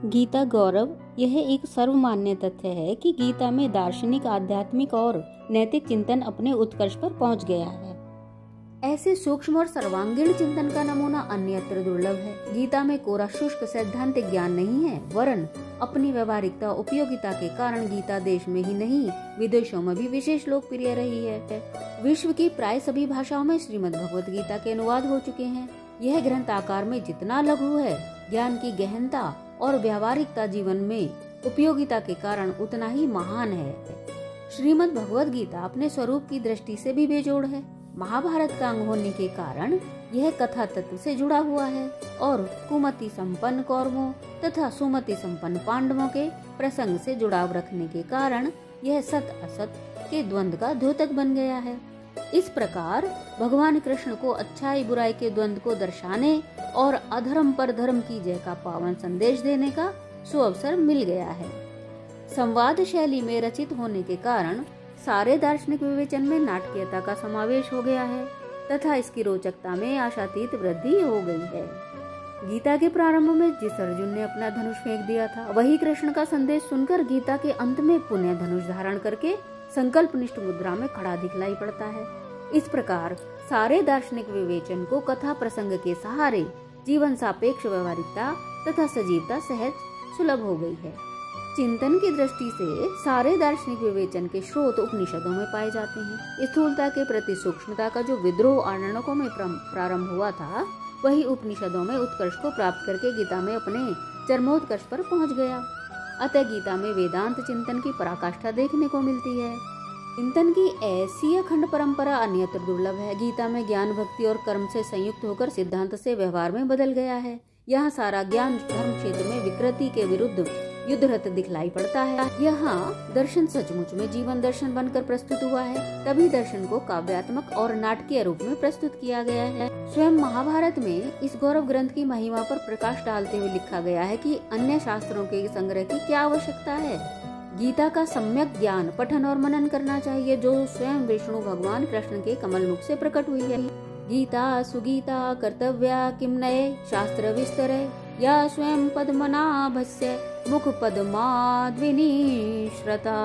गीता गौरव, यह एक सर्वमान्य तथ्य है कि गीता में दार्शनिक, आध्यात्मिक और नैतिक चिंतन अपने उत्कर्ष पर पहुंच गया है। ऐसे सूक्ष्म और सर्वांगीण चिंतन का नमूना अन्यत्र दुर्लभ है। गीता में कोरा शुष्क सैद्धांतिक ज्ञान नहीं है, वरन अपनी व्यवहारिकता, उपयोगिता के कारण गीता देश में ही नहीं, विदेशों में भी विशेष लोकप्रिय रही है। विश्व की प्राय सभी भाषाओं में श्रीमद् भगवत गीता के अनुवाद हो चुके हैं। यह ग्रंथ आकार में जितना लघु है, ज्ञान की गहनता और व्यावहारिकता जीवन में उपयोगिता के कारण उतना ही महान है। श्रीमद् भगवत गीता अपने स्वरूप की दृष्टि से भी बेजोड़ है। महाभारत का अंग होने के कारण यह कथा तत्व से जुड़ा हुआ है और कुमति संपन्न कौरवों तथा सुमति संपन्न पांडवों के प्रसंग से जुड़ाव रखने के कारण यह सत असत के द्वंद्व का द्योतक बन गया है। इस प्रकार भगवान कृष्ण को अच्छाई बुराई के द्वंद्व को दर्शाने और अधर्म पर धर्म की जय का पावन संदेश देने का सुअवसर मिल गया है। संवाद शैली में रचित होने के कारण सारे दार्शनिक विवेचन में नाटकीयता का समावेश हो गया है तथा इसकी रोचकता में आशातीत वृद्धि हो गई है। गीता के प्रारंभ में जिस अर्जुन ने अपना धनुष फेंक दिया था, वही कृष्ण का संदेश सुनकर गीता के अंत में पुनः धनुष धारण करके संकल्पनिष्ठ मुद्रा में खड़ा दिखलाई पड़ता है। इस प्रकार सारे दार्शनिक विवेचन को कथा प्रसंग के सहारे जीवन सापेक्ष व्यवहारिकता तथा सजीवता सहज सुलभ हो गई है। चिंतन की दृष्टि से सारे दार्शनिक विवेचन के स्रोत उपनिषदों में पाए जाते हैं। स्थूलता के प्रति सूक्ष्मता का जो विद्रोह आरणकों में प्रारंभ हुआ था, वही उपनिषदों में उत्कर्ष को प्राप्त करके गीता में अपने चरमोत्कर्ष पर पहुंच गया। अतः गीता में वेदांत चिंतन की पराकाष्ठा देखने को मिलती है। चिंतन की ऐसी अखंड परंपरा अन्यत्र दुर्लभ है। गीता में ज्ञान, भक्ति और कर्म से संयुक्त होकर सिद्धांत से व्यवहार में बदल गया है। यहाँ सारा ज्ञान धर्म क्षेत्र में विकृति के विरुद्ध युद्धरत दिखलाई पड़ता है। यहाँ दर्शन सचमुच में जीवन दर्शन बनकर प्रस्तुत हुआ है। तभी दर्शन को काव्यात्मक और नाटकीय रूप में प्रस्तुत किया गया है। स्वयं महाभारत में इस गौरव ग्रंथ की महिमा पर प्रकाश डालते हुए लिखा गया है कि अन्य शास्त्रों के संग्रह की क्या आवश्यकता है। गीता का सम्यक ज्ञान, पठन और मनन करना चाहिए, जो स्वयं विष्णु भगवान कृष्ण के कमल मुख से प्रकट हुई है। गीता सुगीता कर्तव्या किम नये शास्त्र विस्तरे या स्वयं पद्मनाभस्य मुख पद्माद्विनी श्रता।